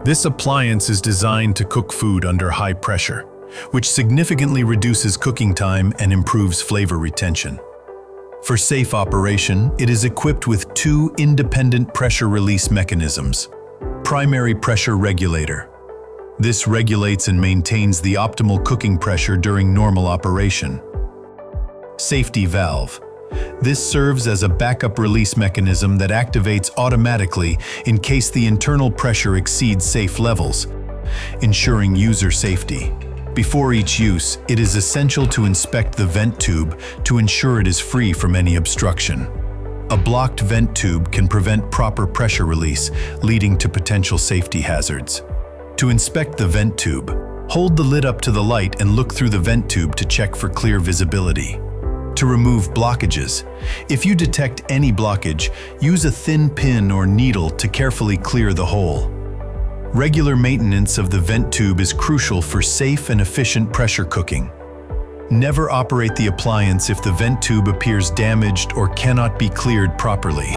This appliance is designed to cook food under high pressure, which significantly reduces cooking time and improves flavor retention. For safe operation, it is equipped with two independent pressure release mechanisms. Primary pressure regulator. This regulates and maintains the optimal cooking pressure during normal operation. Safety valve. This serves as a backup release mechanism that activates automatically in case the internal pressure exceeds safe levels, ensuring user safety. Before each use, it is essential to inspect the vent tube to ensure it is free from any obstruction. A blocked vent tube can prevent proper pressure release, leading to potential safety hazards. To inspect the vent tube, hold the lid up to the light and look through the vent tube to check for clear visibility. To remove blockages, if you detect any blockage, use a thin pin or needle to carefully clear the hole. Regular maintenance of the vent tube is crucial for safe and efficient pressure cooking. Never operate the appliance if the vent tube appears damaged or cannot be cleared properly.